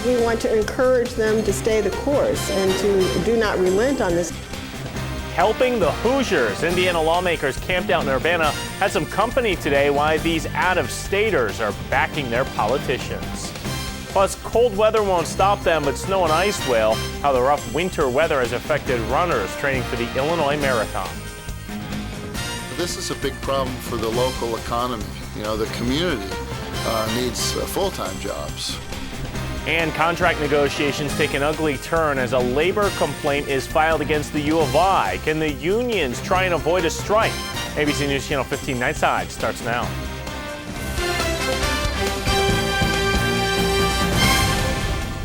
We want to encourage them to stay the course and to do not relent on this. Helping the Hoosiers. Indiana lawmakers camped out in Urbana had some company today why these out-of-staters are backing their politicians. Plus, cold weather won't stop them, but snow and ice will. How the rough winter weather has affected runners training for the Illinois Marathon. This is a big problem for the local economy. You know, the community needs full-time jobs. And contract negotiations take an ugly turn as a labor complaint is filed against the U of I. Can the unions try and avoid a strike? ABC News Channel 15 Nightside starts now.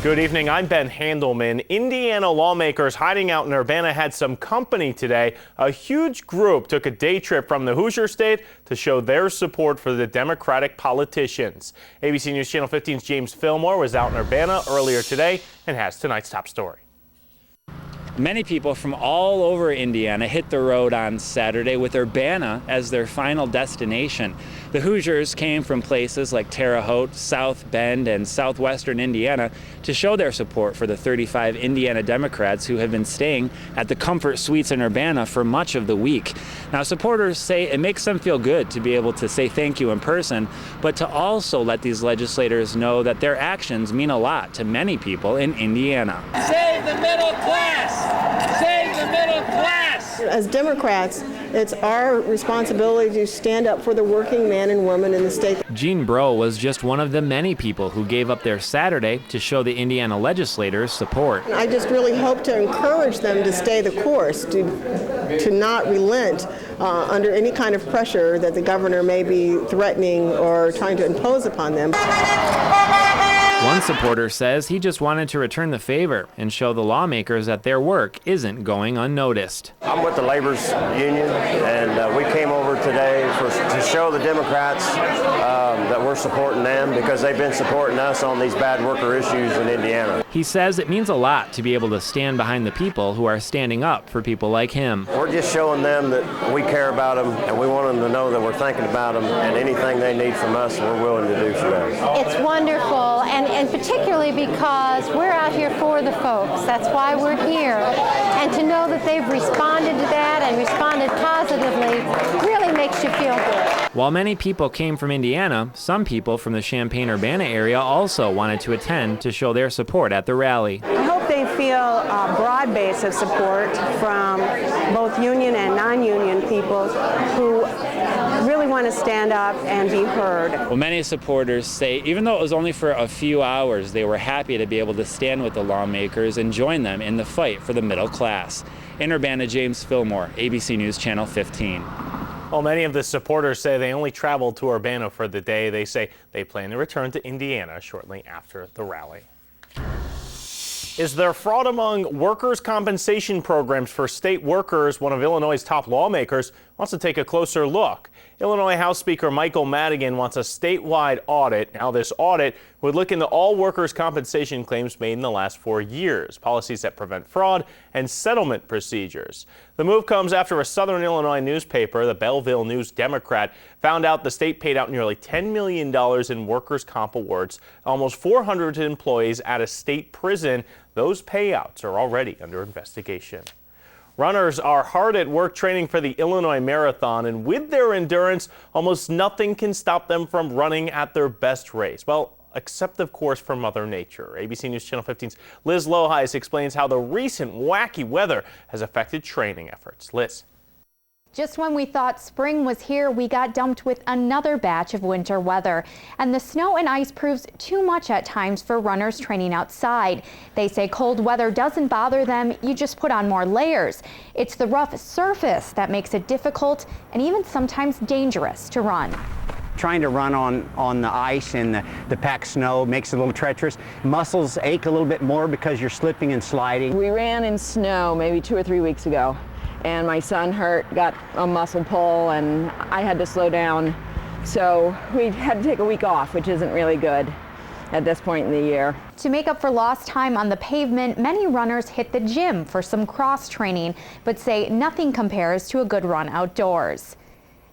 Good evening, I'm Ben Handelman. Indiana lawmakers hiding out in Urbana had some company today. A huge group took a day trip from the Hoosier State to show their support for the Democratic politicians. ABC News Channel 15's James Fillmore was out in Urbana earlier today and has tonight's top story. Many people from all over Indiana hit the road on Saturday with Urbana as their final destination. The Hoosiers came from places like Terre Haute, South Bend, and southwestern Indiana to show their support for the 35 Indiana Democrats who have been staying at the Comfort Suites in Urbana for much of the week. Now, supporters say it makes them feel good to be able to say thank you in person, but to also let these legislators know that their actions mean a lot to many people in Indiana. Save the middle class! Save the middle class! As Democrats, it's our responsibility to stand up for the working man and woman in the state. Jean Breaux was just one of the many people who gave up their Saturday to show the Indiana legislators support. I just really hope to encourage them to stay the course, to not relent under any kind of pressure that the governor may be threatening or trying to impose upon them. One supporter says he just wanted to return the favor and show the lawmakers that their work isn't going unnoticed. I'm with the Labor's Union, and we came over today to show the Democrats that we're supporting them because they've been supporting us on these bad worker issues in Indiana. He says it means a lot to be able to stand behind the people who are standing up for people like him. We're just showing them that we care about them, and we want them to know that we're thinking about them, and anything they need from us, we're willing to do for them. It's wonderful, and particularly because we're out here for the folks. That's why we're here. And to know that they've responded to that and responded positively really makes you feel good. While many people came from Indiana, some people from the Champaign-Urbana area also wanted to attend to show their support at the rally. I hope they feel a broad base of support from both union and non-union people who really want to stand up and be heard. Well, many supporters say even though it was only for a few hours, they were happy to be able to stand with the lawmakers and join them in the fight for the middle class. In Urbana, James Fillmore, ABC News Channel 15. Well, many of the supporters say they only traveled to Urbana for the day. They say they plan to return to Indiana shortly after the rally. Is there fraud among workers' compensation programs for state workers? One of Illinois' top lawmakers wants to take a closer look. Illinois House Speaker Michael Madigan wants a statewide audit. Now, this audit would look into all workers' compensation claims made in the last 4 years, policies that prevent fraud, and settlement procedures. The move comes after a Southern Illinois newspaper, the Belleville News Democrat, found out the state paid out nearly $10 million in workers' comp awards, almost 400 employees at a state prison. Those payouts are already under investigation. Runners are hard at work training for the Illinois Marathon, and with their endurance, almost nothing can stop them from running at their best race. Well, except, of course, for Mother Nature. ABC News Channel 15's Liz Loheis explains how the recent wacky weather has affected training efforts. Liz. Just when we thought spring was here, we got dumped with another batch of winter weather. And the snow and ice proves too much at times for runners training outside. They say cold weather doesn't bother them, you just put on more layers. It's the rough surface that makes it difficult and even sometimes dangerous to run. Trying to run on the ice and the packed snow makes it a little treacherous. Muscles ache a little bit more because you're slipping and sliding. We ran in snow maybe 2 or 3 weeks ago, and my son got a muscle pull, and I had to slow down. So we had to take a week off, which isn't really good at this point in the year. To make up for lost time on the pavement, many runners hit the gym for some cross training, but say nothing compares to a good run outdoors.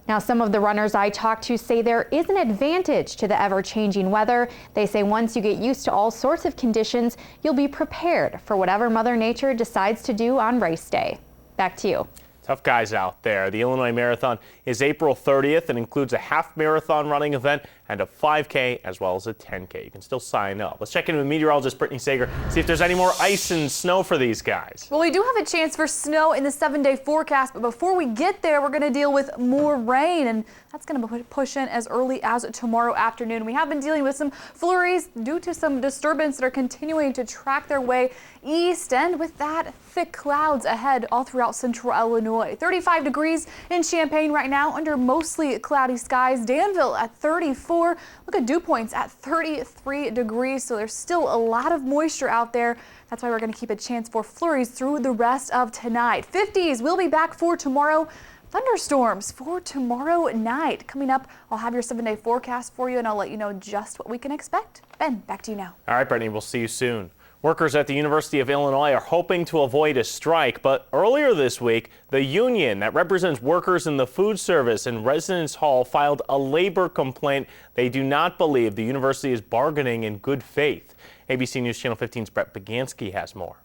Now, some of the runners I talked to say there is an advantage to the ever-changing weather. They say once you get used to all sorts of conditions, you'll be prepared for whatever Mother Nature decides to do on race day. Back to you. Tough guys out there. The Illinois Marathon is April 30th and includes a half marathon running event and a 5K as well as a 10K. You can still sign up. Let's check in with meteorologist Brittany Sager, see if there's any more ice and snow for these guys. Well, we do have a chance for snow in the 7-day forecast, but before we get there, we're going to deal with more rain, and that's going to push in as early as tomorrow afternoon. We have been dealing with some flurries due to some disturbance that are continuing to track their way east, and with that, thick clouds ahead all throughout central Illinois. 35 degrees in Champaign right now under mostly cloudy skies. Danville at 34. Look at dew points at 33 degrees, so there's still a lot of moisture out there. That's why we're going to keep a chance for flurries through the rest of tonight. 50s will be back for tomorrow. Thunderstorms for tomorrow night. Coming up, I'll have your 7-day forecast for you, and I'll let you know just what we can expect. Ben, back to you now. All right, Brittany, we'll see you soon. Workers at the University of Illinois are hoping to avoid a strike, but earlier this week, the union that represents workers in the food service and residence hall filed a labor complaint. They do not believe the university is bargaining in good faith. ABC News Channel 15's Brett Bagansky has more.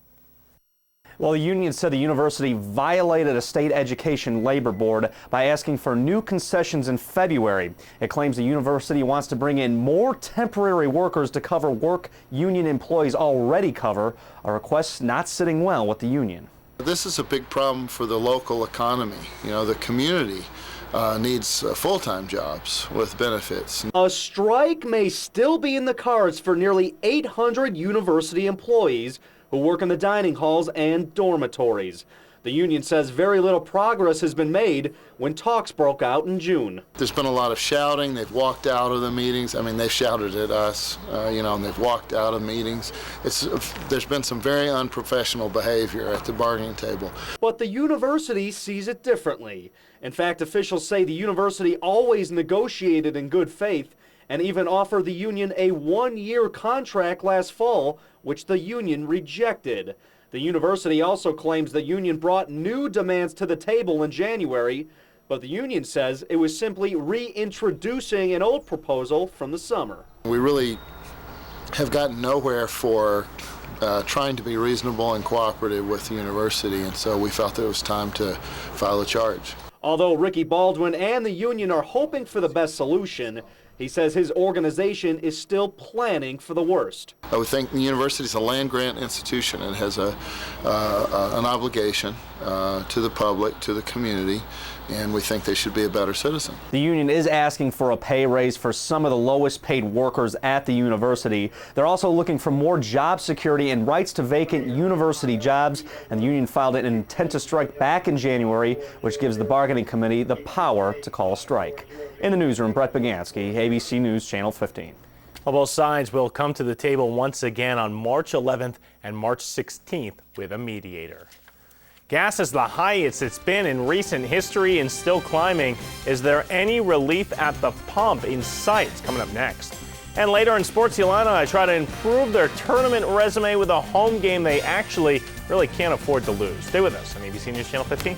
Well, the union said the university violated a state education labor board by asking for new concessions in February. It claims the university wants to bring in more temporary workers to cover work union employees already cover, a request not sitting well with the union. This is a big problem for the local economy. You know, the community needs full-time jobs with benefits. A strike may still be in the cards for nearly 800 university employees who work in the dining halls and dormitories. The union says very little progress has been made when talks broke out in June. There's been a lot of shouting. They've walked out of the meetings. I mean, they've shouted at us, and they've walked out of meetings. There's been some very unprofessional behavior at the bargaining table. But the university sees it differently. In fact, officials say the university always negotiated in good faith and even offered the union a 1-year contract last fall, which the union rejected. The university also claims the union brought new demands to the table in January, but the union says it was simply reintroducing an old proposal from the summer. We really have gotten nowhere for trying to be reasonable and cooperative with the university, and so we felt that it was time to file a charge. Although Ricky Baldwin and the union are hoping for the best solution, he says his organization is still planning for the worst. I would think the university is a land-grant institution and has an obligation to the public, to the community, and we think they should be a better citizen. The union is asking for a pay raise for some of the lowest paid workers at the university. They're also looking for more job security and rights to vacant university jobs, and the union filed an intent to strike back in January, which gives the bargaining committee the power to call a strike. In the newsroom, Brett Bagansky, ABC News Channel 15. Well, both sides will come to the table once again on March 11th and March 16th with a mediator. Gas is the highest it's been in recent history and still climbing. Is there any relief at the pump in sight? It's coming up next. And later in sports, Illini try to improve their tournament resume with a home game they actually really can't afford to lose. Stay with us on ABC News Channel 15.